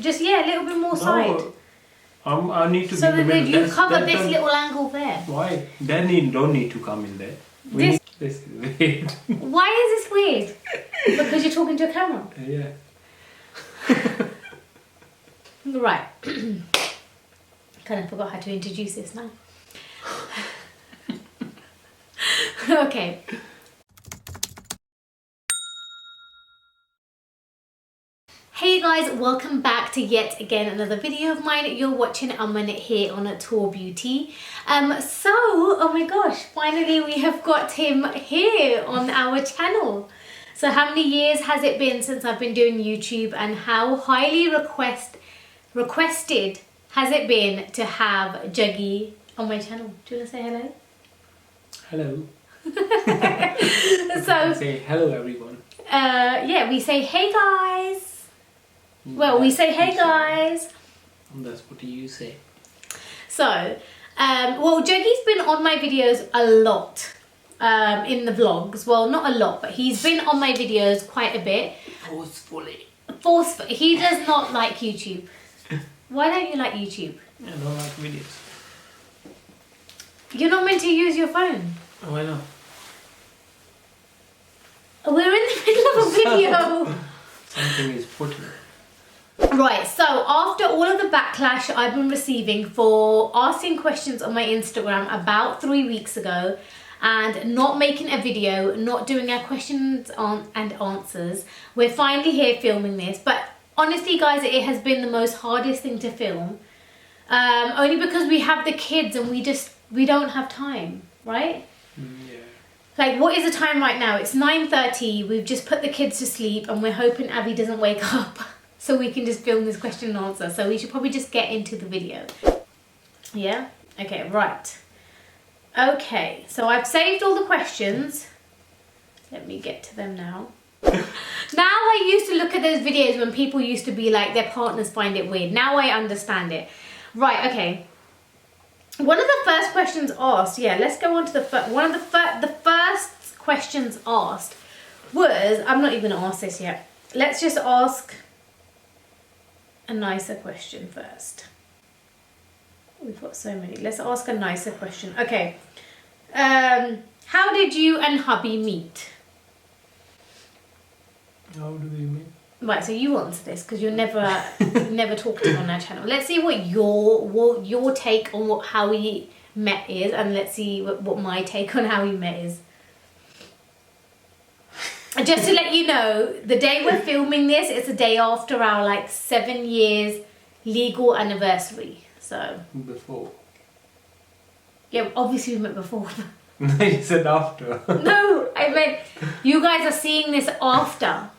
Just, yeah, a little bit more side. I need to so be in the that middle. you cover this little angle there. Why? They don't need to come in there. This is weird. Why is this weird? Because you're talking to a camera. Yeah. Right. Kind of forgot how to introduce this now. Okay. Hey guys, welcome back to yet again another video of mine. You're watching Aman here on Taur Beauty. Oh my gosh, finally we have got him here on our channel. So how many years has it been since I've been doing YouTube, and how highly requested has it been to have Juggy on my channel? Do you want to say hello? Hello. So say hello everyone. Yeah, we say hey guys. Well, we say hey guys. That's what you say. So, well, Juggy's been on my videos a lot in the vlogs. Well, not a lot, but he's been on my videos quite a bit. Forcefully. He does not like YouTube. Why don't you like YouTube? I don't like videos. You're not meant to use your phone. Why not? We're in the middle of a video. Something is put in. Right, so after all of the backlash I've been receiving for asking questions on my Instagram about 3 weeks ago and not making a video, not doing our questions and answers, we're finally here filming this. But honestly guys, it has been the most hardest thing to film, only because we have the kids and we don't have time, right? Yeah. Like, what is the time right now? It's 9:30, we've just put the kids to sleep and we're hoping Abby doesn't wake up so we can just film this question and answer. So we should probably just get into the video. Yeah? Okay, right. Okay, so I've saved all the questions. Let me get to them now. Now I used to look at those videos when people used to be like, their partners find it weird. Now I understand it. Right, okay. One of the first questions asked, yeah, let's go on to the first. The first questions asked was, I'm not even gonna ask this yet. Let's just ask a nicer question first. We've got so many. Let's ask a nicer question. Okay. How did you and hubby meet? How do we meet? Right, so you answer this because you're never talked on our channel. Let's see what your take on how we met is, and let's see what my take on how we met is. Just to let you know, the day we're filming this, it's the day after our like 7 years legal anniversary. So Before. Yeah, obviously we met before. No, you said after. No, I meant you guys are seeing this after.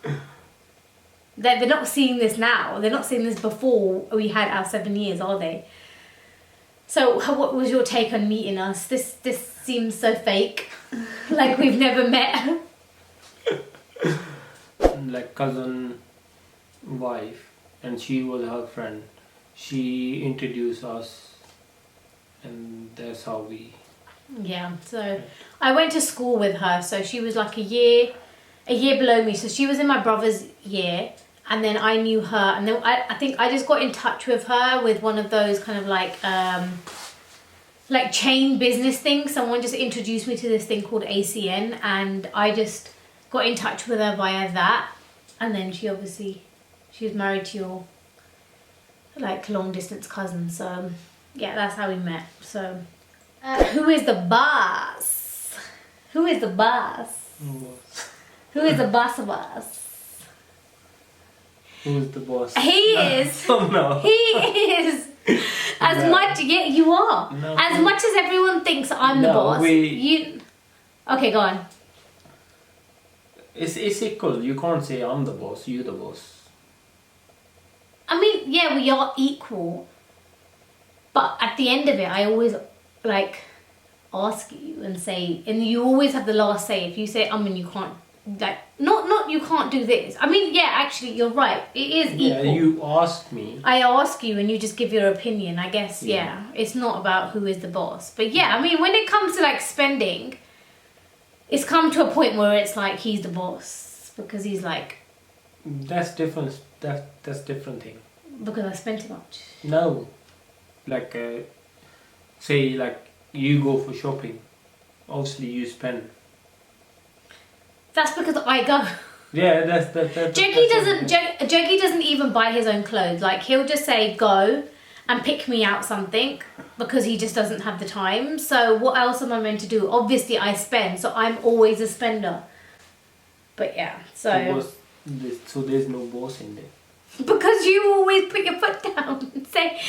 They're not seeing this now. They're not seeing this before we had our 7 years, are they? So what was your take on meeting us? This seems so fake. Like we've never met. Like cousin wife, and she was her friend. She introduced us, and that's how we. Yeah, so I went to school with her, so she was like a year below me. So she was in my brother's year, and then I knew her, and then I think I just got in touch with her with one of those kind of like chain business things. Someone just introduced me to this thing called ACN, and I just got in touch with her via that. And then she was married to your like long distance cousin. So yeah, that's how we met. So who is the boss? Who is the boss? Who is the boss of us? Who is the boss? He is. Oh no. He is. As No. much, yeah, you are. No. As much as everyone thinks I'm the boss, you. Okay, go on. It's equal. You can't say I'm the boss, you the boss. I mean, yeah, we are equal. But at the end of it, I always like ask you and say, and you always have the last say. If you say, I mean, you can't, like, not you can't do this. I mean, yeah, actually, you're right. It is equal. Yeah, you ask me. I ask you and you just give your opinion, I guess. Yeah, it's not about who is the boss. But yeah, I mean, when it comes to like spending, it's come to a point where it's like he's the boss because he's like. That's different. That's different thing. Because I spend too much. No. Like, say, like, you go for shopping. Obviously, you spend. That's because I go. Yeah, that's Juggy doesn't even buy his own clothes. Like, he'll just say, go and pick me out something because he just doesn't have the time. So what else am I meant to do? Obviously, I spend. So I'm always a spender. But yeah, so there's no boss in there. Because you always put your foot down and say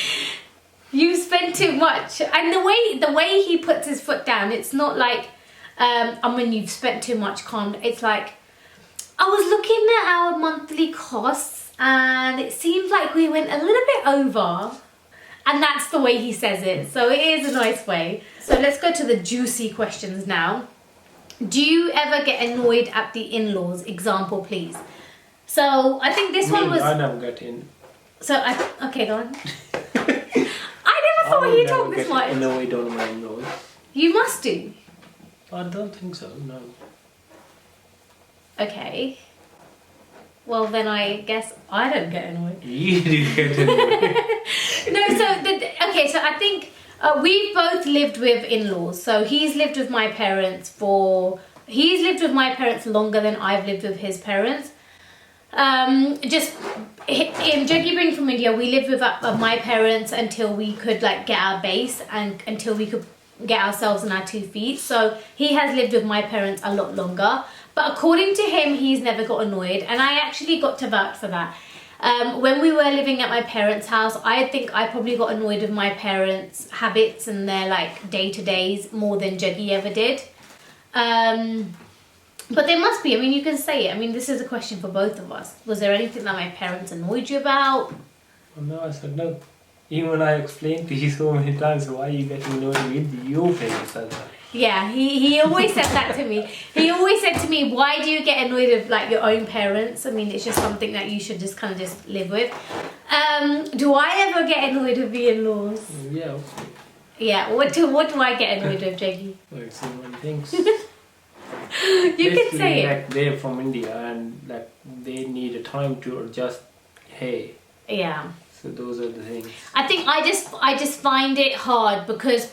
you spend too much. And the way he puts his foot down, it's not like I mean you've spent too much, it's like I was looking at our monthly costs and it seems like we went a little bit over. And that's the way he says it. So it is a nice way. So let's go to the juicy questions now. Do you ever get annoyed at the in-laws? Example, please. So I think this one was. I never get in. So okay, go on. I never thought he talked this much. Annoyed on my in-laws. You must do. I don't think so. No. Okay. Well, then I guess I don't get annoyed. You do get annoyed. No, so I think we've both lived with in-laws. So he's lived with my parents longer than I've lived with his parents. Just in Juggy being from India, we lived with my parents until we could like get our base and until we could get ourselves on our 2 feet. So he has lived with my parents a lot longer. But according to him, he's never got annoyed. And I actually got to vouch for that. When we were living at my parents' house, I think I probably got annoyed with my parents' habits and their like day-to-days more than Juggy ever did. But there must be, I mean, you can say it. I mean, this is a question for both of us. Was there anything that my parents annoyed you about? Well, no, I said no. Even when I explained to you so many times, why are you getting annoyed with your parents? Yeah, he always said that to me. He always said to me, why do you get annoyed with like your own parents? I mean, it's just something that you should just kind of just live with. Do I ever get annoyed with the in-laws? Yeah, okay. Yeah, what do I get annoyed with, Jaggy? Like so many things. You can say it. Like they're from India and like they need a time to adjust. Hey. Yeah. So those are the things. I think I just find it hard because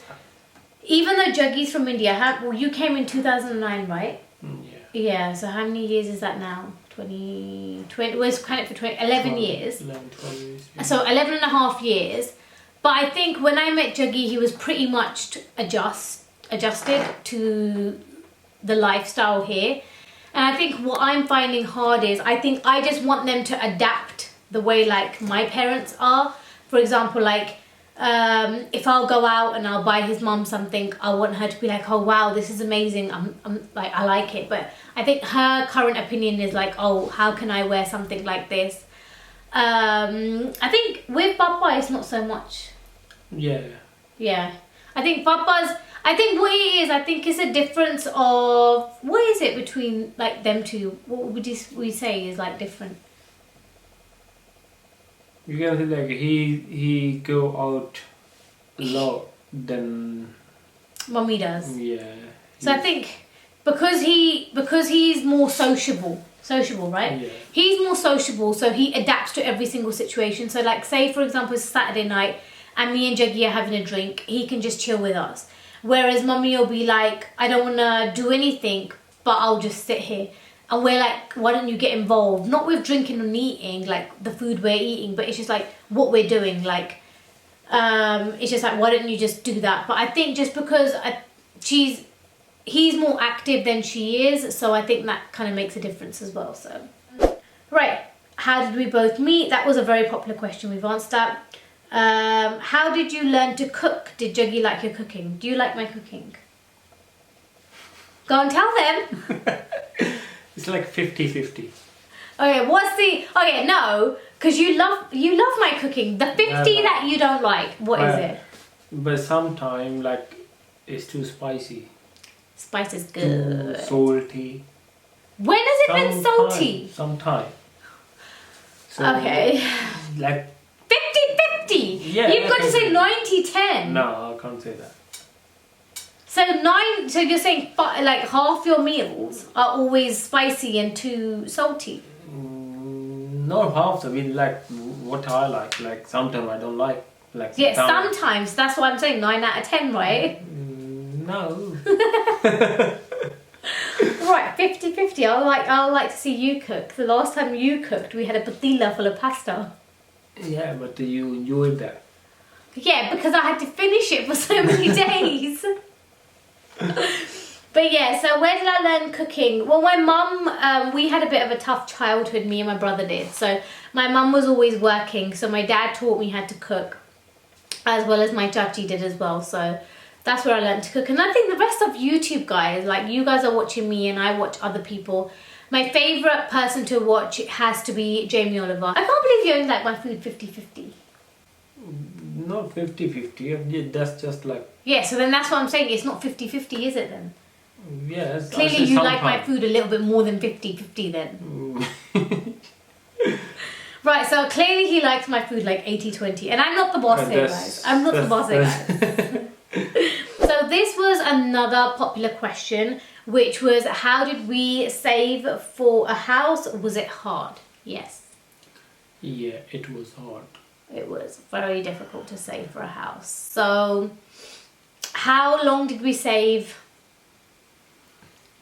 even though Juggy's from India, you came in 2009, right? Yeah. Yeah. So how many years is that now? 20 was kind of for 11 years. 11, 12 years. Yeah. So 11 and a half years. But I think when I met Juggy, he was pretty much adjusted to the lifestyle here. And I think what I'm finding hard is I think I just want them to adapt the way like my parents are. For example, like if I'll go out and I'll buy his mum something, I want her to be like, oh wow, this is amazing, I'm like, I like it. But I think her current opinion is like, oh, how can I wear something like this? I think with Papa it's not so much. Yeah, I think Papa's, I think what it is, I think it's a difference of, what is it between like them two? What would we say is like different? You can say like he go out a lot than Mummy does. Yeah. So I think because he's more sociable, right? Yeah. He's more sociable, so he adapts to every single situation. So like say for example it's Saturday night and me and Juggy are having a drink, he can just chill with us. Whereas Mummy will be like, I don't want to do anything, but I'll just sit here. And we're like, why don't you get involved? Not with drinking and eating, like the food we're eating, but it's just like what we're doing. Like, it's just like, why don't you just do that? But I think just because he's more active than she is, so I think that kind of makes a difference as well. So, right, how did we both meet? That was a very popular question. We've answered that. How did you learn to cook? Did Juggy like your cooking? Do you like my cooking? Go and tell them. It's like 50-50. Okay, no, because you love my cooking. The 50 that you don't like, what is it? But sometimes like it's too spicy. Spice is good. Too salty. When has it been salty? Sometimes. So, okay. Like 50-50. Yeah. You've got to say 90-10. No, I can't say that. So you're saying like half your meals are always spicy and too salty? Not half. I mean, like what I like sometimes I don't like Yeah, sometimes. sometimes. That's what I'm saying. 9 out of 10, right? No. Right, 50-50. I'll like to see you cook. The last time you cooked, we had a patilla full of pasta. Yeah, but you enjoyed that. Yeah, because I had to finish it for so many days. But yeah, so where did I learn cooking? Well, my mum, we had a bit of a tough childhood, me and my brother did. So my mum was always working, so my dad taught me how to cook, as well as my chachi did as well. So that's where I learned to cook. And I think the rest of YouTube guys, like you guys are watching me and I watch other people. My favourite person to watch has to be Jamie Oliver. I can't believe you only like my food 50-50. Not 50-50, that's just like... Yeah, so then that's what I'm saying. It's not 50-50, is it then? Yes. Clearly you like my food a little bit more than 50-50 then. Right, so clearly he likes my food like 80-20. And I'm not the boss here, guys. I'm not the boss here, guys. So this was another popular question, which was, how did we save for a house? Was it hard? Yes. Yeah, it was hard. It was very difficult to save for a house. So how long did we save?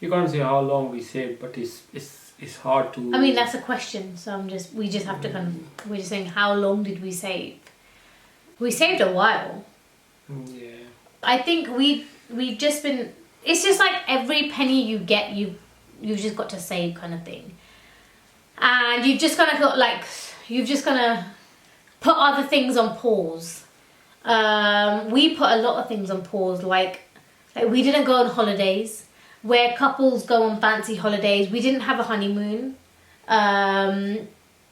You can't say how long we saved, but it's hard to... I mean, that's a question, so we just have to we're just saying, how long did we save? We saved a while. Yeah. I think we've just been, it's just like every penny you get, you've just got to save kind of thing. And you've just kind of got like, you've just gonna put other things on pause. We put a lot of things on pause, like we didn't go on holidays. Where couples go on fancy holidays, we didn't have a honeymoon.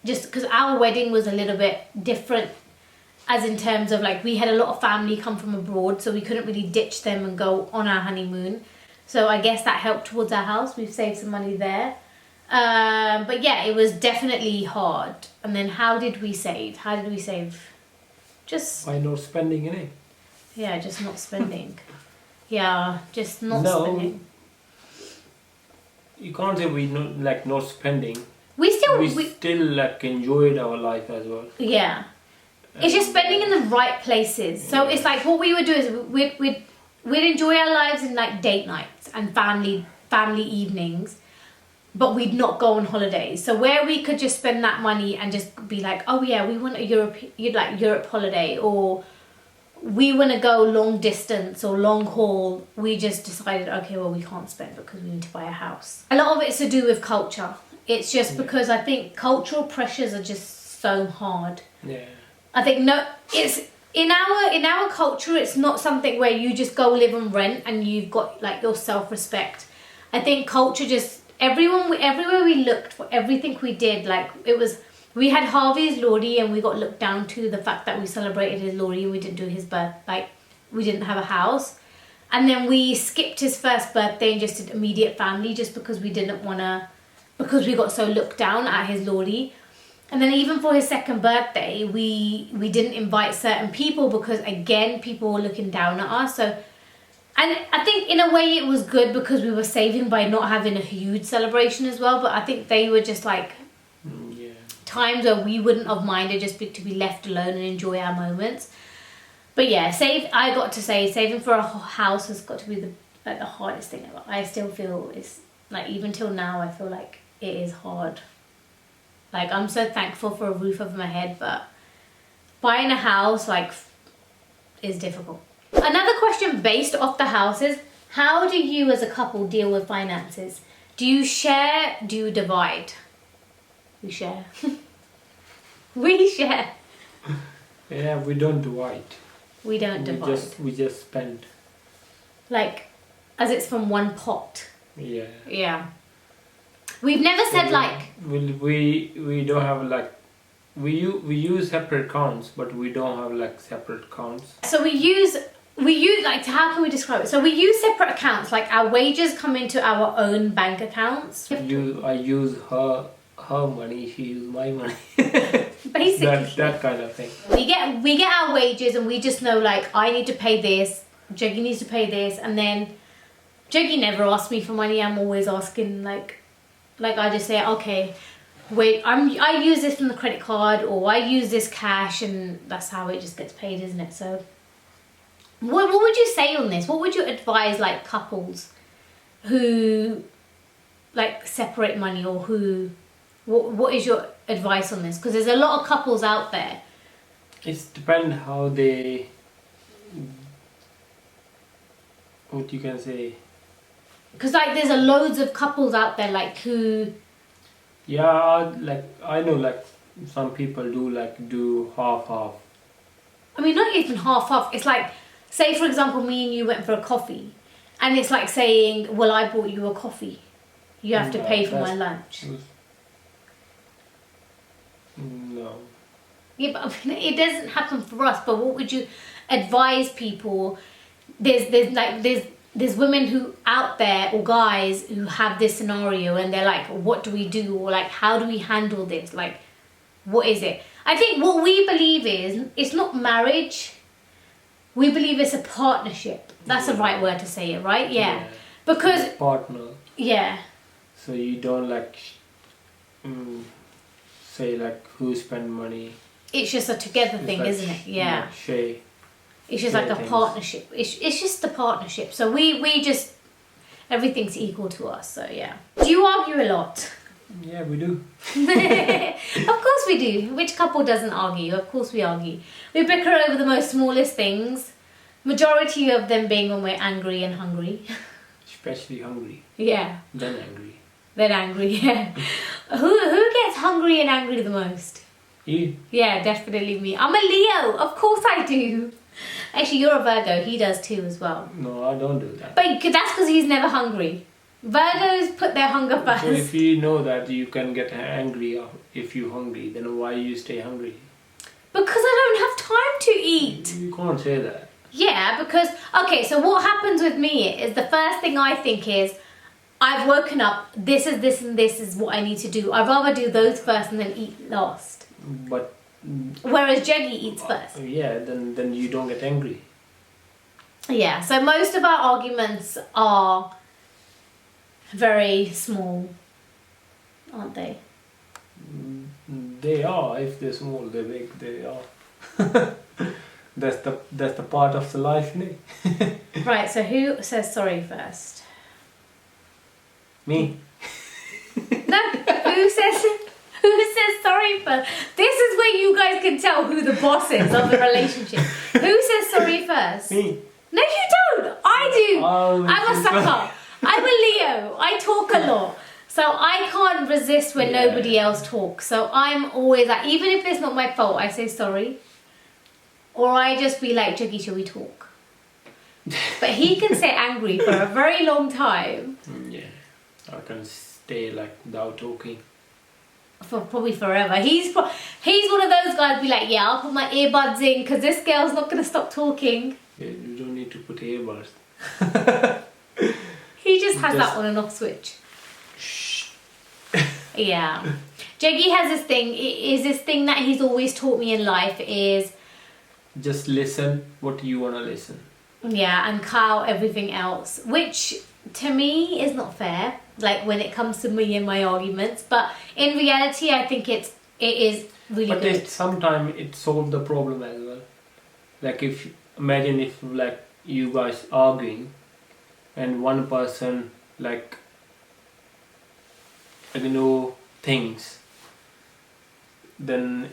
Just because our wedding was a little bit different, as in terms of like we had a lot of family come from abroad, so we couldn't really ditch them and go on our honeymoon. So I guess that helped towards our house. We've saved some money there. But yeah, it was definitely hard. And then how did we save? How did we save? Just... By not spending any. Yeah, just not spending. Yeah, just not spending. You can't say we not spending. We still like enjoyed our life as well. Yeah. It's just spending in the right places. So it's like what we would do is we'd enjoy our lives in like date nights and family evenings, but we'd not go on holidays. So where we could just spend that money and just be like, oh yeah, we want a Europe holiday, or we want to go long distance or long haul, we just decided, okay, well, we can't spend because we need to buy a house. A lot of it's to do with culture. It's just because I think cultural pressures are just so hard. Yeah. I think it's in our culture, it's not something where you just go live and rent and you've got like your self-respect. I think culture just, everywhere we looked for everything we did, like it was, we had Harvey's Lodi and we got looked down to the fact that we celebrated his Lodi and we didn't do his birth, like we didn't have a house. And then we skipped his first birthday and just did immediate family just because we didn't want to, because we got so looked down at his Lodi. And then even for his second birthday, we didn't invite certain people because again, people were looking down at us. So, and I think in a way it was good because we were saving by not having a huge celebration as well. But I think they were just like, times where we wouldn't have minded just to be left alone and enjoy our moments. But yeah, I got to say saving for a house has got to be the hardest thing ever. I still feel it's like, even till now, I feel like it is hard. Like I'm so thankful for a roof over my head, but buying a house like is difficult. Another question based off the house is, how do you as a couple deal with finances? Do you share? Do you divide? We share. We share. Yeah, we don't divide. We don't divide. We just spend. Like, as it's from one pot. Yeah. Yeah. We've never said we don't have like, we use separate accounts, but we don't have like separate accounts. So we use like, how can we describe it? So we use separate accounts, like our wages come into our own bank accounts. I use her money, she uses my money. Basically. That kind of thing. We get our wages and we just know like, I need to pay this, Juggy needs to pay this, and then Juggy never asks me for money. I'm always asking like I just say, okay, wait, I use this from the credit card, or I use this cash, and that's how it just gets paid, isn't it? So what would you say on this? What would you advise like couples who like separate money, or who what is your advice on this? Because there's a lot of couples out there. It depends how they, what you can say. Because like there's a loads of couples out there like who. Yeah, like I know like some people do half. I mean, not even half. It's like, say for example, me and you went for a coffee, and it's like saying, well, I bought you a coffee. You have to pay for my lunch. No. Yeah, but I mean, it doesn't happen for us. But what would you advise people? There's women who out there, or guys who have this scenario, and they're like, what do we do? Or like, how do we handle this? Like, what is it? I think what we believe is, it's not marriage. We believe it's a partnership. That's the right word to say it, right? Yeah. Because... It's partner. Yeah. So you don't like say like who spend money. It's just a together thing, like, isn't it? Yeah. Share. It's just like a things. partnership. It's just a partnership. So we just, everything's equal to us. So yeah. Do you argue a lot? Yeah, we do. Of course we do. Which couple doesn't argue? Of course we argue. We bicker over the most smallest things. Majority of them being when we're angry and hungry. Especially hungry. Yeah. Then angry. Then angry, yeah. Who gets hungry and angry the most? You. Yeah, definitely me. I'm a Leo. Of course I do. Actually, you're a Virgo. He does too as well. No, I don't do that. But that's because he's never hungry. Virgos put their hunger first. So if you know that you can get angry if you're hungry, then why you stay hungry? Because I don't have time to eat. You can't say that. Yeah, because... Okay, so what happens with me is the first thing I think is, I've woken up, this is what I need to do. I'd rather do those first and then eat last. But... Whereas Jeggy eats first. Yeah, then you don't get angry. Yeah, so most of our arguments are very small, aren't they? They are. If they're small, they're big. They are. That's the part of the life, isn't it? Right. So who says sorry first? Me. No. Who says sorry first? This is where you guys can tell who the boss is of the relationship. Who says sorry first? Me. No, you don't. I do. Oh, I'm a sucker. I'm a Leo. I talk a lot. So I can't resist when nobody else talks. So I'm always like, even if it's not my fault, I say sorry. Or I just be like, Jiggy, shall we talk? But he can stay angry for a very long time. Yeah. I can stay like without talking. For probably forever. He's one of those guys be like, yeah, I'll put my earbuds in because this girl's not going to stop talking. Yeah, you don't need to put earbuds. He just has that on and off switch. Shh. Yeah. Jeggy has this thing, is this thing that he's always taught me in life is... Just listen what you want to listen. Yeah, and cow everything else, which to me is not fair, like when it comes to me and my arguments, but in reality I think it is really good. But sometimes it solves the problem as well. Like imagine if like you guys arguing and one person like, I don't know, things, then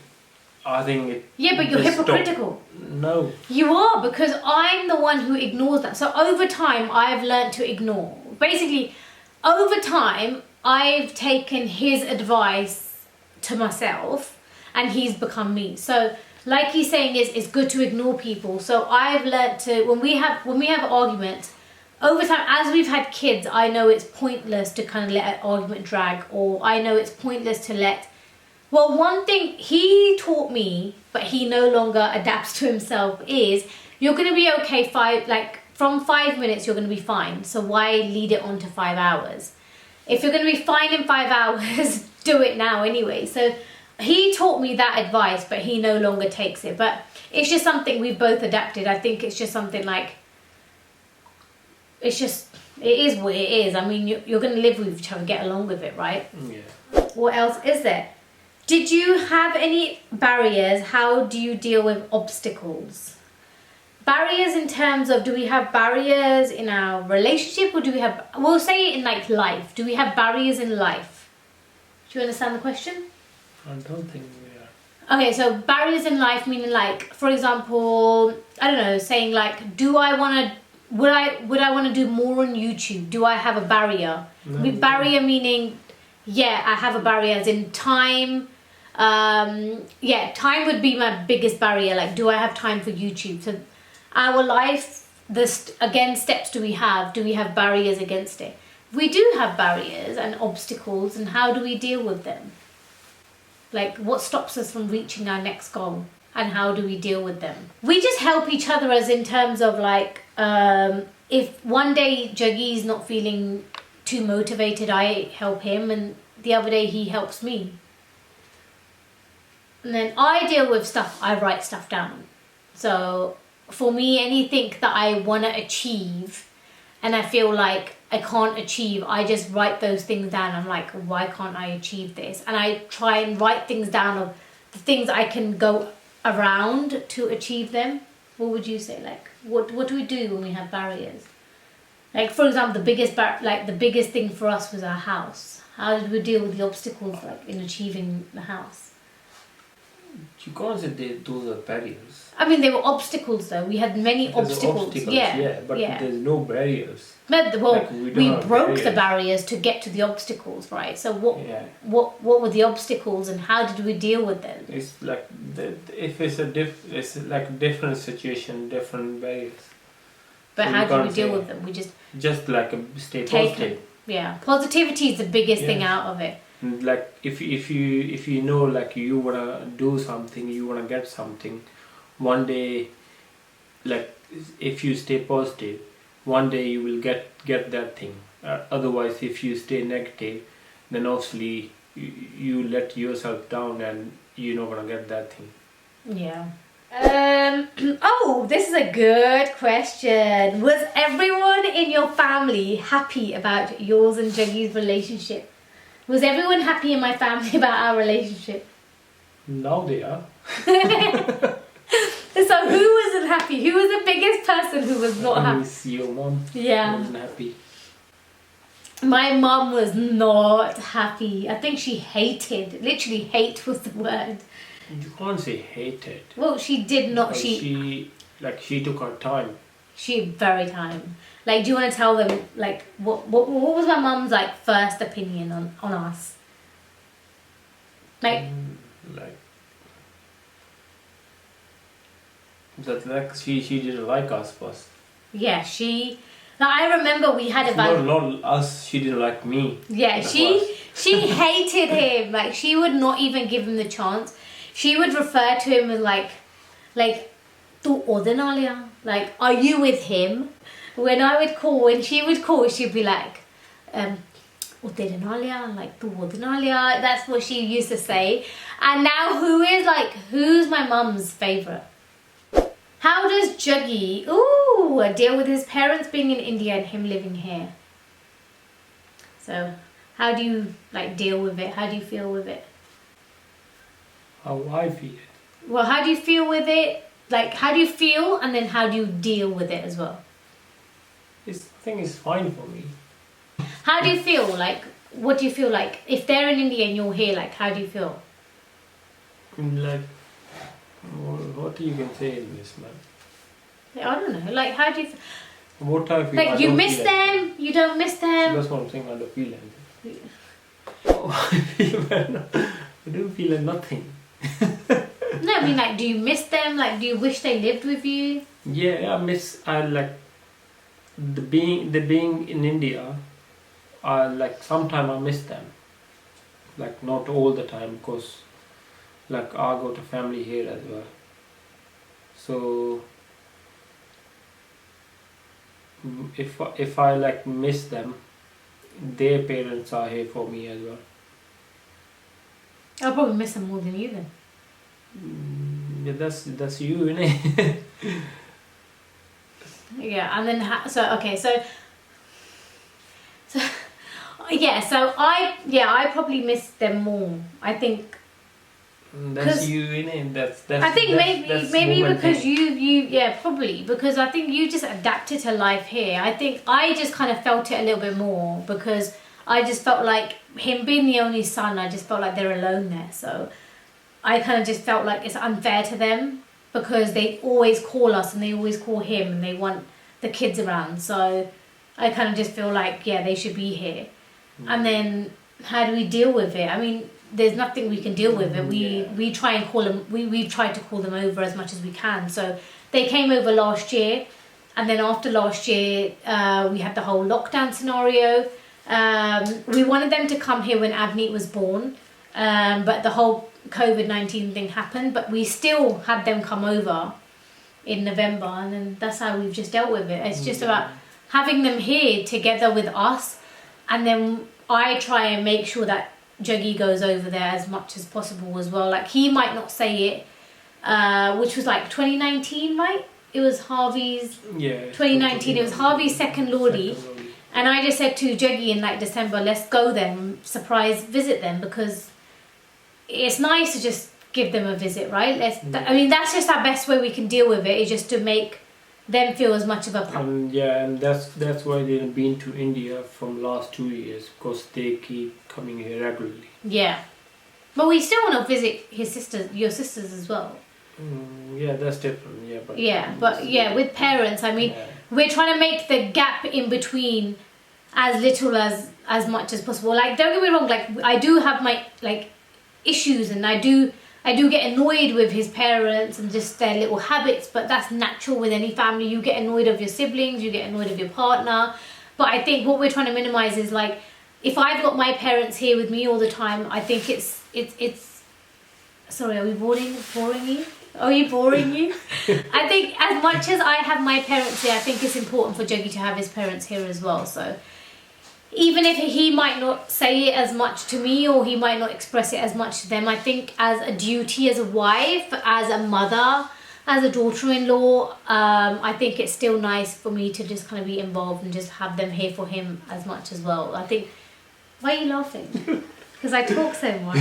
I think it... Yeah, but you're hypocritical. No. You are, because I'm the one who ignores that. So over time, I've learned to ignore. Basically, over time, I've taken his advice to myself and he's become me. So like he's saying, it's good to ignore people. So I've learned to, when we have arguments, over time, as we've had kids, I know it's pointless to kind of let an argument drag, or I know it's pointless to let... Well, one thing he taught me, but he no longer adapts to himself, is you're going to be okay from 5 minutes, you're going to be fine. So why lead it on to 5 hours? If you're going to be fine in 5 hours, do it now anyway. So he taught me that advice, but he no longer takes it. But it's just something we've both adapted. I think it's just something like, it is what it is. I mean, you're going to live with each other, get along with it, right? Yeah. What else is there? Did you have any barriers? How do you deal with obstacles? Barriers in terms of, do we have barriers in our relationship, or do we have, we'll say it in like life. Do we have barriers in life? Do you understand the question? I don't think we are. Okay, so barriers in life meaning like, for example, I don't know, saying like, would I want to do more on YouTube? Do I have a barrier? No. Barrier meaning, yeah, I have a barrier as in time. Yeah, time would be my biggest barrier. Like, do I have time for YouTube? So our life, again, steps do we have? Do we have barriers against it? We do have barriers and obstacles, and how do we deal with them? Like, what stops us from reaching our next goal, and how do we deal with them? We just help each other, as in terms of like, if one day Jaggi's not feeling too motivated, I help him, and the other day he helps me. And then I deal with stuff, I write stuff down. So for me, anything that I want to achieve and I feel like I can't achieve, I just write those things down. I'm like, why can't I achieve this? And I try and write things down of the things I can go around to achieve them. What would you say? Like, what do we do when we have barriers? Like, for example, the biggest thing for us was our house. How did we deal with the obstacles like in achieving the house? You can't say those are barriers. I mean, they were obstacles though. We had many There's obstacles. Yeah, but there's no barriers. But, well, Like, we broke the barriers to get to the obstacles, right? So what were the obstacles, and how did we deal with them? It's like if it's it's like a different situation, different barriers. But So how you do we can't deal say- with them? We just Just like stay take positive. it. Yeah, positivity is the biggest thing Yeah. out of it. And like if you know like you wanna do something, you wanna get something, one day, like if you stay positive, one day you will get that thing. Otherwise, if you stay negative, then obviously you let yourself down and you're not gonna get that thing. Yeah. Oh, this is a good question. Was everyone in your family happy about yours and Jaggi's relationship? Was everyone happy in my family about our relationship? Now they are. So who wasn't happy? Who was the biggest person who was not happy? It's your mom. Yeah. Wasn't happy. My mum was not happy. I think she hated. Literally, hate was the word. You can't say hated. Well, she did not. She took her time. She very time. Like, do you want to tell them like what was my mum's like first opinion on us? Like, Like she didn't like us first. yeah, she. Now I remember we had about. Not us. She didn't like me. Yeah, she hated him. Like, she would not even give him the chance. She would refer to him as like, "Tu ode naal ya?" Like, are you with him? When she would call, she'd be like, "O tere naal ya?" Like, "Tu ode naal ya?" That's what she used to say. And now who's my mum's favourite? How does Jaggi deal with his parents being in India and him living here? So, how do you like deal with it? How do you feel with it? How I feel. Well, how do you feel with it? Like, how do you feel, and then how do you deal with it as well? I think it's fine for me. How do you feel? Like, what do you feel like? If they're in India and you're here, like, how do you feel? Like, what you can say in this, man? I don't know. Like, how do you feel? What I feel. Like, you miss them? You don't miss them? That's what I'm saying. I don't feel anything. I don't feel like nothing. No, I mean, like, do you miss them? Like, do you wish they lived with you? Yeah, I like the being in India. Like sometimes I miss them. Like, not all the time, because like I got a family here as well. So if I like miss them, their parents are here for me as well. I'll probably miss them more than you then. Yeah, that's you, innit? Yeah, and then so yeah, so I probably miss them more. I think. That's you in it. That's. I think that's maybe woman because thing. you probably because I think you just adapted to life here. I think I just kind of felt it a little bit more because I just felt like him being the only son. I just felt like they're alone there. So I kind of just felt like it's unfair to them because they always call us and they always call him and they want the kids around. So I kind of just feel like they should be here. And then how do we deal with it? I mean, there's nothing we can deal with it. We try and call them. We tried to call them over as much as we can. So they came over last year, and then after last year, we had the whole lockdown scenario. We wanted them to come here when Avneet was born, but the whole COVID-19 thing happened. But we still had them come over in November, and then that's how we've just dealt with it. It's just about having them here together with us, and then I try and make sure that Juggy goes over there as much as possible as well. Like, he might not say it, which was like 2019, right? It was Harvey's 2019. It was Harvey's second Lordy. And I just said to Juggy in like December, let's go there and surprise visit them, because it's nice to just give them a visit, right? I mean, that's just our best way we can deal with it, is just to make them feel as much of a part. And that's why they've been to India from last 2 years, because they keep coming here regularly. Yeah, but we still want to visit your sisters as well. Yeah, that's different. Yeah, With parents, I mean, we're trying to make the gap in between as little as much as possible. Like, don't get me wrong, like I do have my like issues, and I do get annoyed with his parents and just their little habits, but that's natural with any family. You get annoyed of your siblings, you get annoyed of your partner. But I think what we're trying to minimize is, like, if I've got my parents here with me all the time, I think it's sorry, are we boring you? Are we boring you? I think as much as I have my parents here, I think it's important for Juggy to have his parents here as well. So even if he might not say it as much to me, or he might not express it as much to them, I think as a duty, as a wife, as a mother, as a daughter-in-law, I think it's still nice for me to just kind of be involved and just have them here for him as much as well. I think... Why are you laughing? Because I talk so much.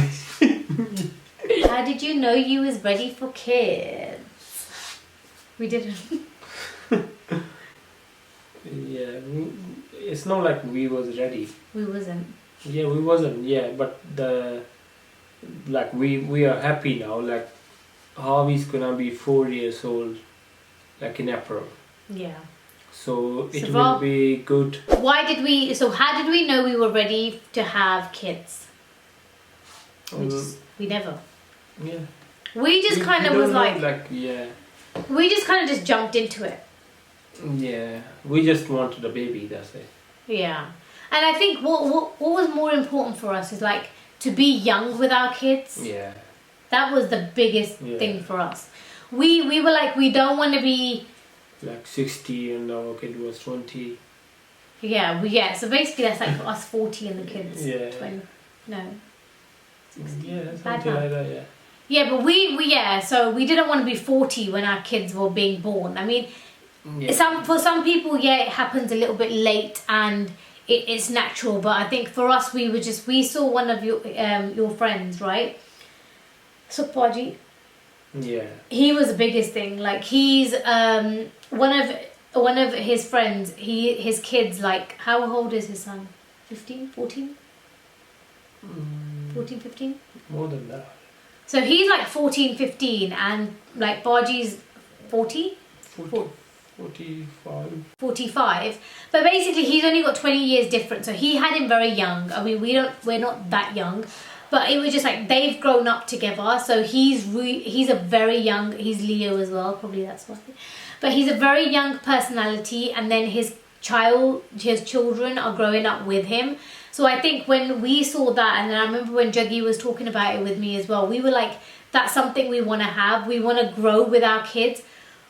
How did you know you was ready for kids? We didn't. Yeah, it's not like we was ready. We wasn't. Yeah, we wasn't. Yeah, but we are happy now. Like, Harvey's gonna be 4 years old, like in April. Yeah. So it will be good. How did we know we were ready to have kids? We never. Yeah. We just kind of was like... yeah. We just kind of just jumped into it. Yeah. We just wanted a baby, that's it. Yeah. And I think what was more important for us is, like, to be young with our kids. Yeah. That was the biggest thing for us. We were like, we don't want to be... Like 60 and our kid was 20. Yeah. So basically that's like us 40 and the kids 20. No. 60. Yeah, something like that, yeah. Yeah, but so we didn't want to be 40 when our kids were being born. I mean, for some people, it happens a little bit late and it's natural. But I think for us, we saw one of your friends, right? Sukpaji. Yeah. He was the biggest thing. Like, he's one of his friends. His kids, like, how old is his son? 15, 14? 14, 15? More than that. So he's like 14, 15, and like Baji's 40? 45. 45. But basically he's only got 20 years difference. So he had him very young. I mean, we're not that young. But it was just like they've grown up together. So he's a very young, he's Leo as well, probably that's why. But he's a very young personality, and then his children are growing up with him. So I think when we saw that, and then I remember when Juggy was talking about it with me as well, we were like, that's something we want to have. We want to grow with our kids.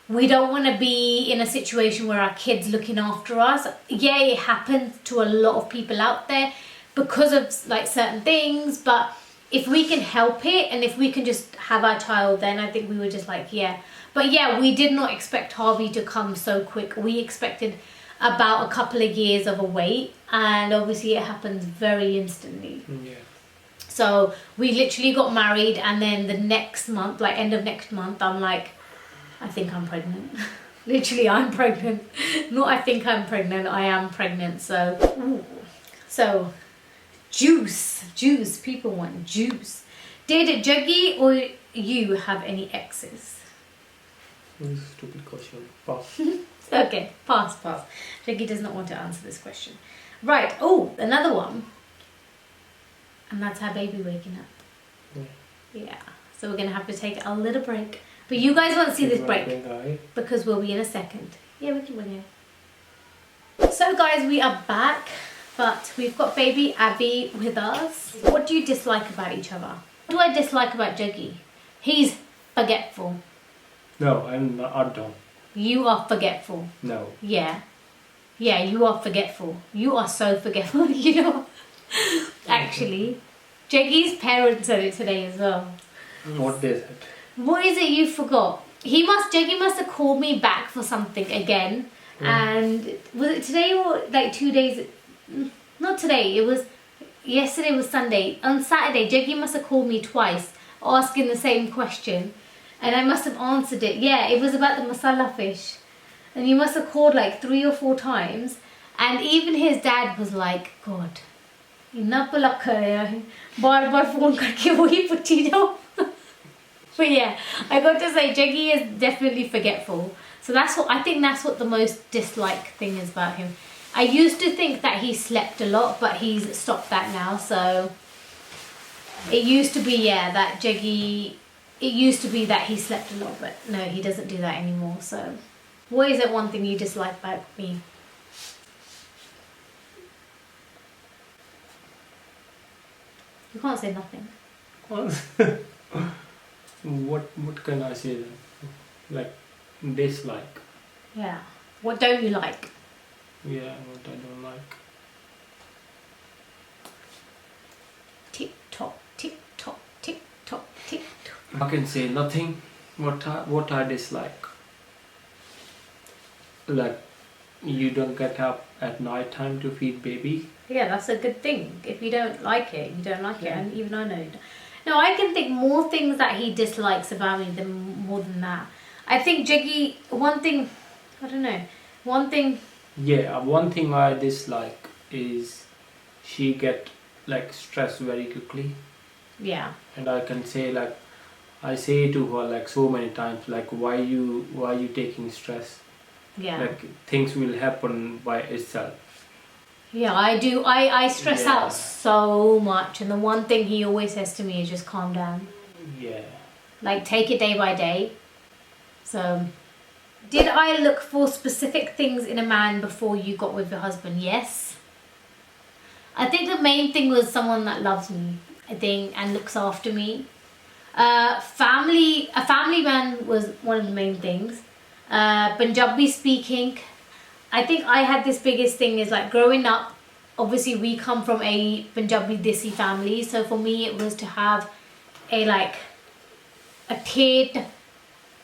We don't want to be in a situation where our kids looking after us. Yeah, it happens to a lot of people out there because of like certain things, but if we can help it and if we can just have our child, then I think we were just like, yeah. But yeah, we did not expect Harvey to come so quick. We expected about a couple of years of a wait, and obviously it happens very instantly. Yeah. So we literally got married, and then the next month, like end of next month, I'm like, I think I'm pregnant. Literally, I'm pregnant. Not I think I'm pregnant, I am pregnant. So, ooh. So, juice. People want juice. Did Juggy or you have any exes? Stupid question. Pass. Okay, pass. Juggy does not want to answer this question. Right, oh, another one. And that's our baby waking up. Yeah. So we're going to have to take a little break. But you guys won't see this break because we'll be in a second. Yeah, we can bring it. So guys, we are back, but we've got baby Abby with us. What do you dislike about each other? What do I dislike about Juggy? He's forgetful. No, I'm not. I don't. You are forgetful. No. Yeah. Yeah, you are forgetful. You are so forgetful, you know. Actually, Juggy's parents said it today as well. What they said? What is it you forgot? Juggy must have called me back for something again. And was it today or like 2 days? Not today, it was, yesterday was Sunday. On Saturday, Juggy must have called me twice asking the same question. And I must have answered it. Yeah, it was about the masala fish. And you must have called like 3 or 4 times. And even his dad was like, God, इतना पलक है बार-बार phone करके वही पूछी जाओ. But yeah, I got to say, Juggy is definitely forgetful. So I think that's what the most disliked thing is about him. I used to think that he slept a lot, but he's stopped that now. So it used to be, yeah, that Juggy, it used to be that he slept a lot, but no, he doesn't do that anymore. So what is it one thing you dislike about me? You can't say nothing. What can I say then? Like, dislike. Yeah. What don't you like? Yeah, what I don't like. Tick tock, tick tock, tick tock, tick tock. I can say nothing. What I dislike. Like, you don't get up at night time to feed baby. Yeah, that's a good thing. If you don't like it, you don't like it, and even I know you don't. No, I can think more things that he dislikes about me more than that. I think Juggy, one thing, I don't know, one thing... Yeah, one thing I dislike is she get like stressed very quickly. Yeah. And I can say like, I say to her like so many times like, why you taking stress? Yeah. Like things will happen by itself. Yeah, I do. I stress out so much, and the one thing he always says to me is just calm down. Yeah. Like, take it day by day. So, did I look for specific things in a man before you got with your husband? Yes. I think the main thing was someone that loves me, I think, and looks after me. A family man was one of the main things. Punjabi speaking. I think I had this biggest thing is like growing up, obviously we come from a Punjabi Desi family, so for me it was to have a thet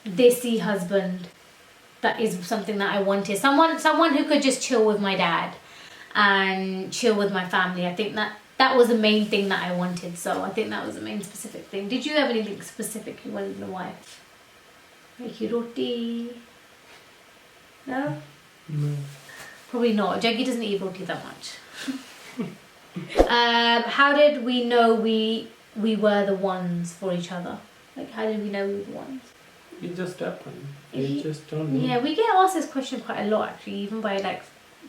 Desi husband. That is something that I wanted. Someone who could just chill with my dad and chill with my family. I think that was the main thing that I wanted, so I think that was the main specific thing. Did you have anything specific you wanted in a wife? Like your roti? No? No. Probably not. Juggy doesn't eat roti that much. How did we know we were the ones for each other? Like, how did we know we were the ones? It just happened. You just don't know. Yeah, we get asked this question quite a lot actually, even by like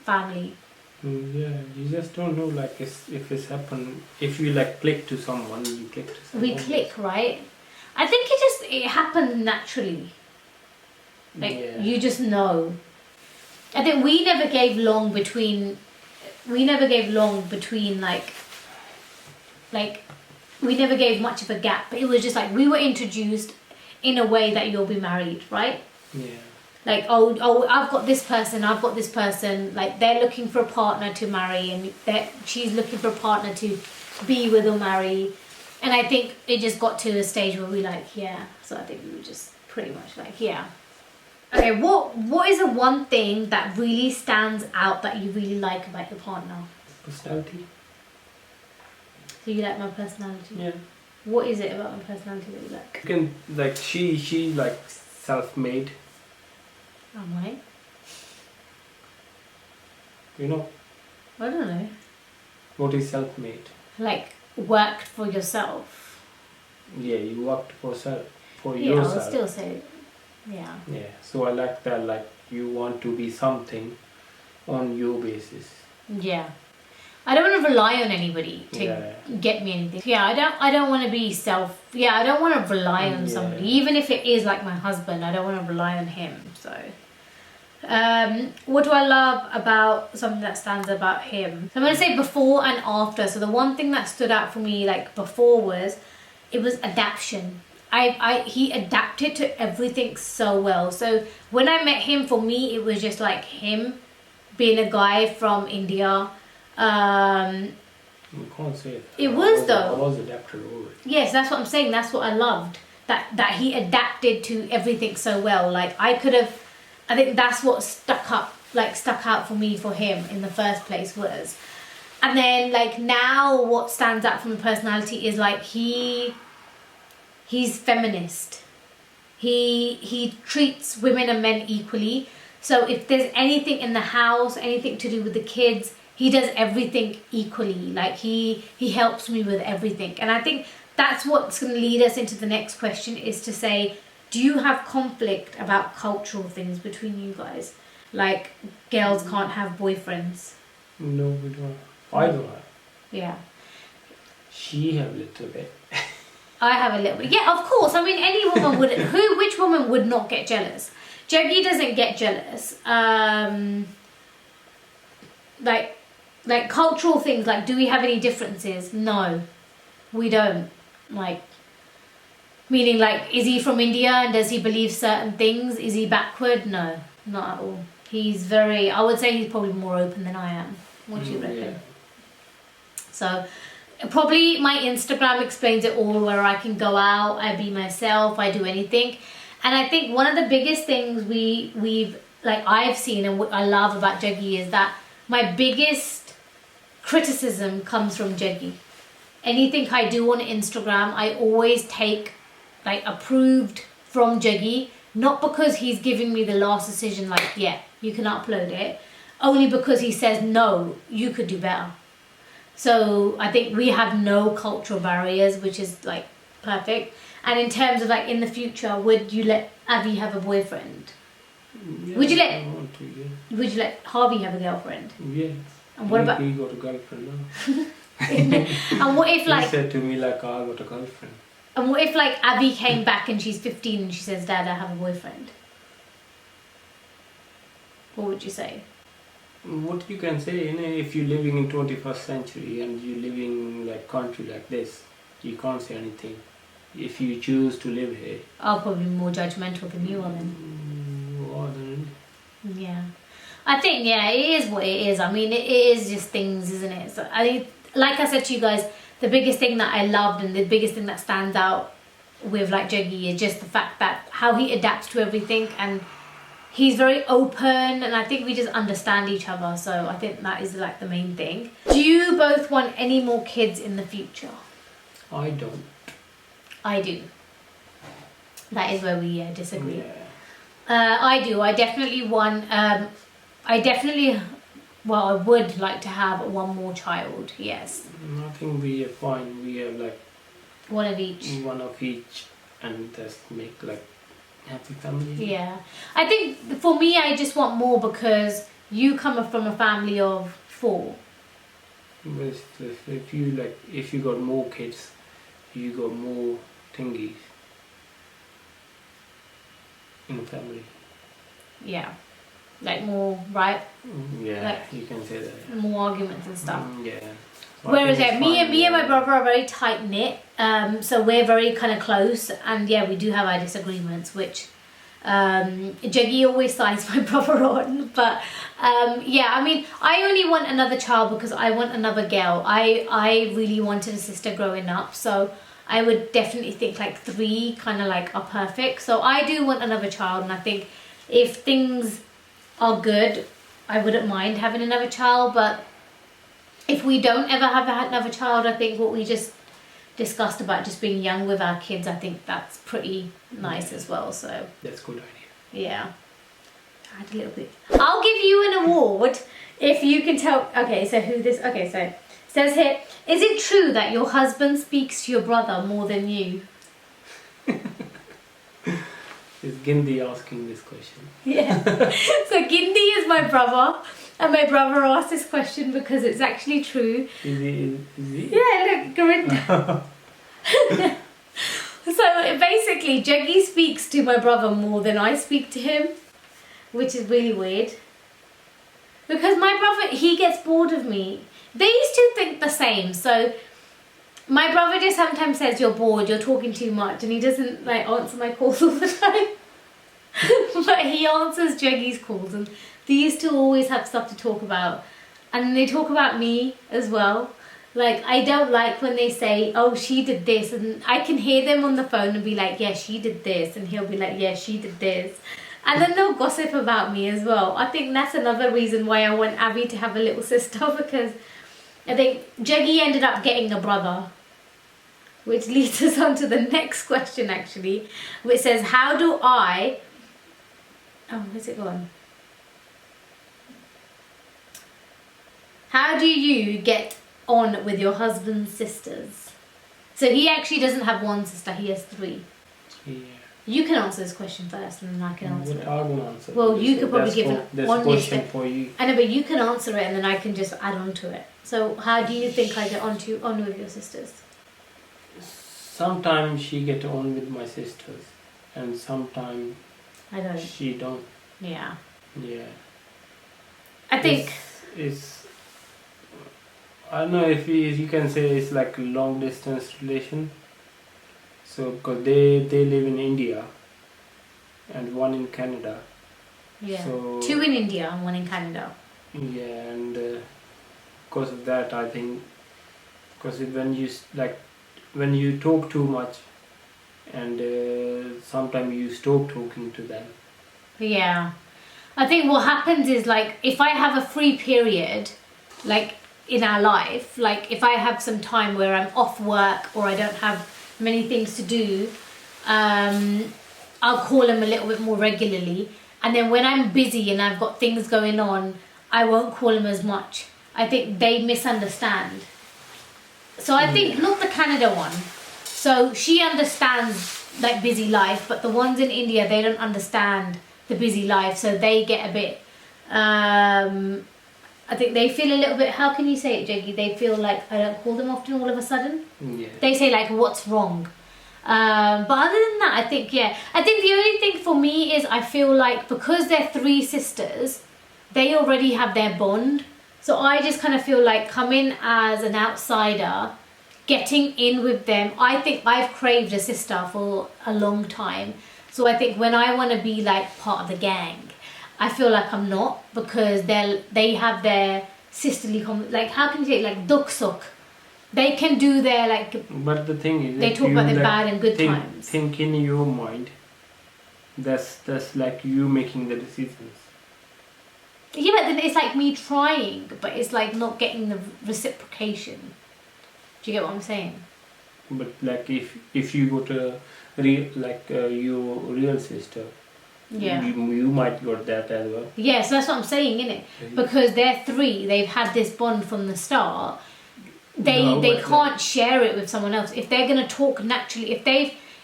family. Yeah, you just don't know like if it's happened. If you like click to someone, you click to someone. We click, right? I think it happened naturally. Like, you just know. I think we never gave long between we never gave much of a gap. It was just like we were introduced in a way that you'll be married, right? Yeah. Like, oh, I've got this person, like they're looking for a partner to marry, and she's looking for a partner to be with or marry. And I think it just got to a stage where we like, yeah. So I think we were just pretty much like, yeah. Okay, what is the one thing that really stands out that you really like about your partner? Personality. So you like my personality? Yeah. What is it about my personality that you like? You can like she like self-made. Am I? You know I don't know. what is self-made? Like worked for yourself. Yeah, you worked for Yeah, yourself. I'll still say, yeah. Yeah, so I like that. Like you want to be something on your basis. Yeah. I don't want to rely on anybody to Yeah. get me anything. Yeah, I don't want to be I don't want to rely on somebody. Even if it is like my husband, I don't want to rely on him. So, what do I love about something that stands about him? So I'm going to say before and after. So the one thing that stood out for me like before was, it was adaptation. He adapted to everything so well. So when I met him, for me, it was just like him being a guy from India. You can't say it. It was though. I was adapted already. Yes, that's what I'm saying. That's what I loved. That he adapted to everything so well. Like I think that's what stuck out for me for him in the first place was. And then like now what stands out from the personality is like he's feminist. He treats women and men equally. So if there's anything in the house, anything to do with the kids, he does everything equally. Like he helps me with everything. And I think that's what's going to lead us into the next question, is to say, do you have conflict about cultural things between you guys? Like girls can't have boyfriends. No, we don't. I don't have. Yeah. She have a little bit. I have a little bit. Yeah, of course. I mean, any woman would. Which woman would not get jealous? Juggy doesn't get jealous. Like cultural things. Like, do we have any differences? No, we don't. Like, meaning like, is he from India and does he believe certain things? Is he backward? No, not at all. He's very. I would say he's probably more open than I am. What do you reckon? Yeah. So. Probably my Instagram explains it all, where I can go out, I be myself, I do anything. And I think one of the biggest things I've seen and what I love about Juggy is that my biggest criticism comes from Juggy. Anything I do on Instagram, I always take like approved from Juggy, not because he's giving me the last decision like, yeah, you can upload it, only because he says, no, you could do better. So I think we have no cultural barriers, which is like perfect. And in terms of like in the future, would you let Avi have a boyfriend? Yeah, Would you let I want to, yeah. Would you let Harvey have a girlfriend? Yeah. And what about he got a girlfriend now? and what if like he said to me like, oh, I got a girlfriend. And what if like Abby came back and she's 15 and she says, Dad, I have a boyfriend? What would you say? What you can say, you know, if you're living in 21st century and you're living like country like this, you can't say anything. If you choose to live here, I'll probably be more judgmental than you are then. Yeah. I think, yeah, it is what it is. I mean, it is just things, isn't it? So, I think, like I said to you guys, the biggest thing that I loved and the biggest thing that stands out with like Juggy is just the fact that how he adapts to everything, and he's very open, and I think we just understand each other. So I think that is like the main thing. Do you both want any more kids in the future? I don't. I do. That is where we disagree. Yeah. I do. I definitely want. Well, I would like to have one more child. Yes. I think we are fine. We have like one of each. One of each, and just make like happy family. Yeah, I think for me, I just want more because you come from a family of 4. If you got more kids, you got more thingies in the family. Yeah, like more, right? Yeah, like you can say that. More arguments and stuff. Yeah. So whereas me and my brother are very tight knit, so we're very kind of close, and yeah, we do have our disagreements, which Juggy always sides my brother on. But yeah, I mean, I only want another child because I want another girl. I really wanted a sister growing up, so I would definitely think like 3 kind of like are perfect. So I do want another child, and I think If things are good, I wouldn't mind having another child, but if we don't ever have another child, I think what we just discussed about just being young with our kids, I think that's pretty nice as well. So that's a good idea. Yeah. Add a little bit. I'll give you an award if you can tell. Okay, so so it says here, is it true that your husband speaks to your brother more than you? Is Gindi asking this question? Yeah. So Gindi is my brother, and my brother asked this question because it's actually true. Is he? Yeah, look, Gorinda. So basically, Juggy speaks to my brother more than I speak to him, which is really weird. Because my brother, he gets bored of me. They used to think the same. So my brother just sometimes says, you're bored, you're talking too much, and he doesn't like answer my calls all the time. But he answers Juggy's calls, and they used to always have stuff to talk about. And they talk about me as well. Like, I don't like when they say, oh, she did this, and I can hear them on the phone and be like, yeah, she did this, and he'll be like, yeah, she did this. And then they'll gossip about me as well. I think that's another reason why I want Abby to have a little sister, because I think Juggy ended up getting a brother. Which leads us on to the next question, actually, which says, how do I... Oh, where's it gone? How do you get on with your husband's sisters? So he actually doesn't have one sister, he has 3. Yeah. You can answer this question first, and then I can answer it. I will answer. Well, you could probably give an one question for you. I know, but you can answer it, and then I can just add on to it. So, how do you think I get on with your sisters? Sometimes she get on with my sisters, and sometimes I don't. she don't. Yeah. Yeah. I think it's I don't know if you can say it's like a long distance relation. So, because they live in India and one in Canada. Yeah. So, 2 in India and 1 in Canada. Yeah, and because of that, I think, because when you talk too much, and sometimes you stop talking to them. Yeah. I think what happens is, like, if I have a free period, like in our life, like if I have some time where I'm off work or I don't have many things to do, I'll call them a little bit more regularly. And then when I'm busy and I've got things going on, I won't call them as much. I think they misunderstand. So I think, not the Canada one. So she understands like busy life, but the ones in India, they don't understand the busy life. So they get a bit, I think they feel a little bit, how can you say it, Jaggy? They feel like I don't call them often all of a sudden. Yeah. They say like, what's wrong? But other than that, I think, yeah. I think the only thing for me is I feel like because they're 3 sisters, they already have their bond. So I just kind of feel like coming as an outsider, getting in with them. I think I've craved a sister for a long time. So I think when I want to be like part of the gang, I feel like I'm not, because they have their sisterly, like, how can you say it, like duk suk. They can do their like. But the thing is, they talk about their bad and good times. Think in your mind. That's like you making the decisions. Yeah, but then it's like me trying, but it's like not getting the reciprocation. Do you get what I'm saying? But like if you go to your real sister, yeah, you might got that as well. Yeah, so that's what I'm saying, innit? Because they're 3, they've had this bond from the start. They can't share it with someone else. If they're gonna talk naturally,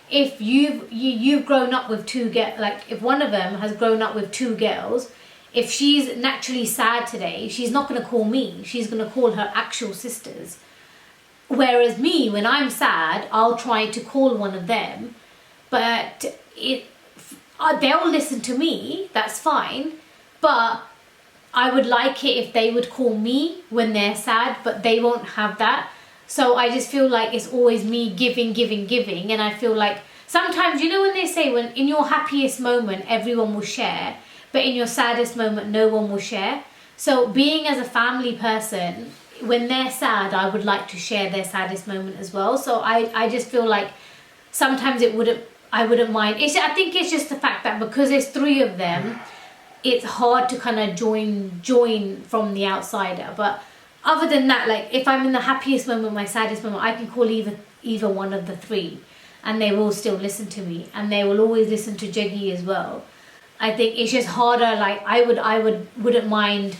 if you've grown up with 2 like if one of them has grown up with 2 girls, if she's naturally sad today, she's not gonna call me. She's gonna call her actual sisters. Whereas me, when I'm sad, I'll try to call one of them, but they'll listen to me. That's fine, but I would like it if they would call me when they're sad, but they won't have that. So I just feel like it's always me giving, and I feel like sometimes, you know, when they say when in your happiest moment everyone will share, but in your saddest moment no one will share. So being as a family person, when they're sad, I would like to share their saddest moment as well. So I just feel like sometimes it wouldn't, I wouldn't mind. I think it's just the fact that because there's 3 of them, it's hard to kind of join from the outsider. But other than that, like if I'm in the happiest moment, my saddest moment, I can call either one of the 3, and they will still listen to me, and they will always listen to Jiggy as well. I think it's just harder. Like I wouldn't mind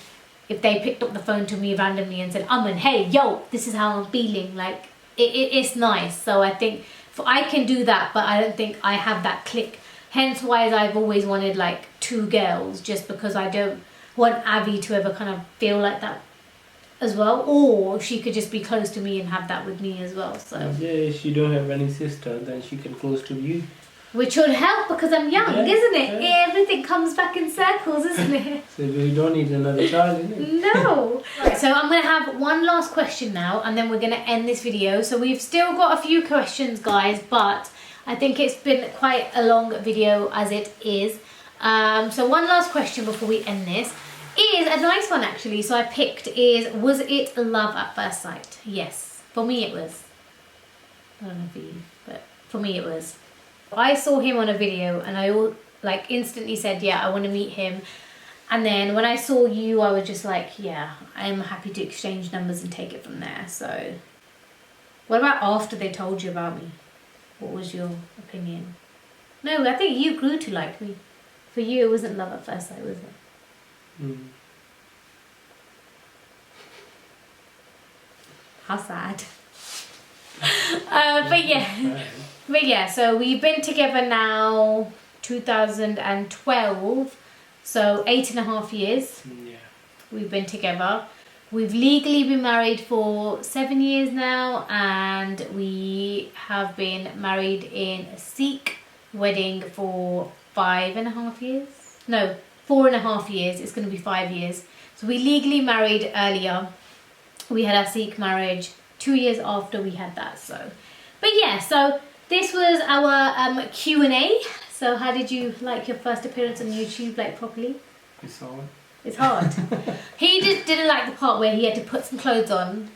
if they picked up the phone to me randomly and said, Aman, hey, yo, this is how I'm feeling. Like it's nice. So I think I can do that, but I don't think I have that click. Hence why I've always wanted like 2 girls, just because I don't want Abby to ever kind of feel like that as well, or she could just be close to me and have that with me as well. So yeah, if you don't have any sister, then she can close to you, which would help because I'm young, isn't it? Yeah. Everything comes back in circles, isn't it? So we don't need another child, isn't it? No. Right, so I'm going to have one last question now, and then we're going to end this video. So we've still got a few questions, guys, but I think it's been quite a long video as it is. So one last question before we end this is a nice one, actually. So I picked was it love at first sight? Yes. For me it was. I don't know for you, but for me it was. I saw him on a video and I like instantly said, yeah, I want to meet him. And then when I saw you, I was just like, yeah, I'm happy to exchange numbers and take it from there. So what about after they told you about me? What was your opinion? No, I think you grew to like me. For you, it wasn't love at first sight, was it? Mm. How sad. But yeah, so we've been together now 2012, so 8.5 years. Yeah. We've been together. We've legally been married for 7 years now, and we have been married in a Sikh wedding for 5.5 years. No, 4.5 years. It's going to be 5 years. So we legally married earlier. We had our Sikh marriage 2 years after we had that. So, but yeah, so this was our Q&A. So how did you like your first appearance on YouTube, like properly? It's hard. It's hard. He didn't like the part where he had to put some clothes on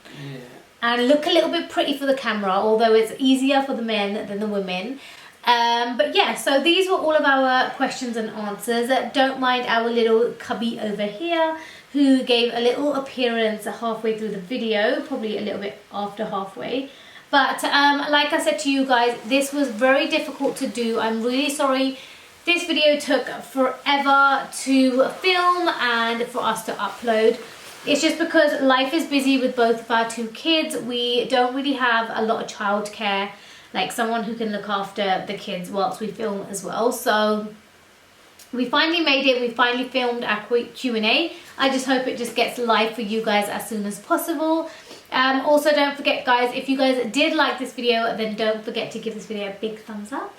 and look a little bit pretty for the camera, although it's easier for the men than the women. But yeah, so these were all of our questions and answers. Don't mind our little cubby over here, who gave a little appearance halfway through the video, probably a little bit after halfway. But like I said to you guys, this was very difficult to do. I'm really sorry. This video took forever to film and for us to upload. It's just because life is busy with both of our 2 kids. We don't really have a lot of childcare, like someone who can look after the kids whilst we film as well. So we finally made it. We finally filmed our Q&A. I just hope it just gets live for you guys as soon as possible. Also, don't forget, guys, if you guys did like this video, then don't forget to give this video a big thumbs up.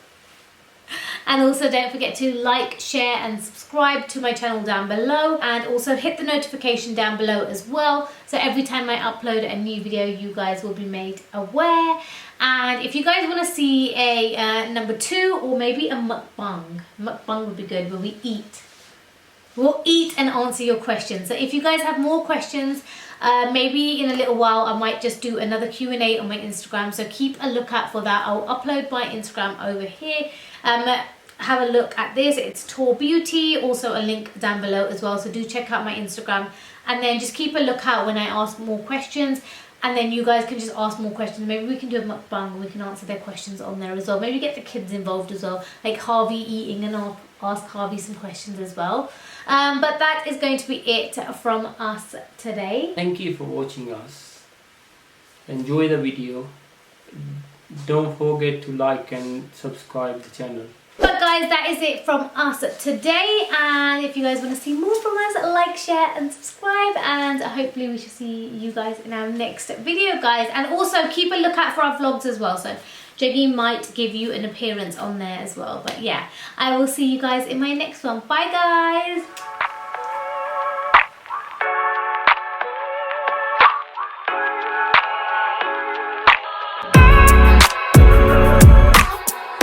And also don't forget to like, share and subscribe to my channel down below, and also hit the notification down below as well, so every time I upload a new video you guys will be made aware. And if you guys want to see a number 2 or maybe a mukbang would be good, where we eat. We'll eat and answer your questions. So if you guys have more questions, maybe in a little while I might just do another Q&A on my Instagram, so keep a lookout for that. I'll upload my Instagram over here. Have a look at this. It's Taur Beauty, also a link down below as well, so do check out my Instagram, and then just keep a lookout when I ask more questions, and then you guys can just ask more questions. Maybe we can do a mukbang and we can answer their questions on there as well. Maybe get the kids involved as well, like Harvey eating, and I'll ask Harvey some questions as well. But that is going to be it from us today. Thank you for watching us. Enjoy the video. Don't forget to like and subscribe the channel. But guys, that is it from us today, and if you guys want to see more from us, like, share and subscribe, and hopefully we shall see you guys in our next video, guys. And also keep a lookout for our vlogs as well, so Jiggy might give you an appearance on there as well. But yeah, I will see you guys in my next one. Bye guys.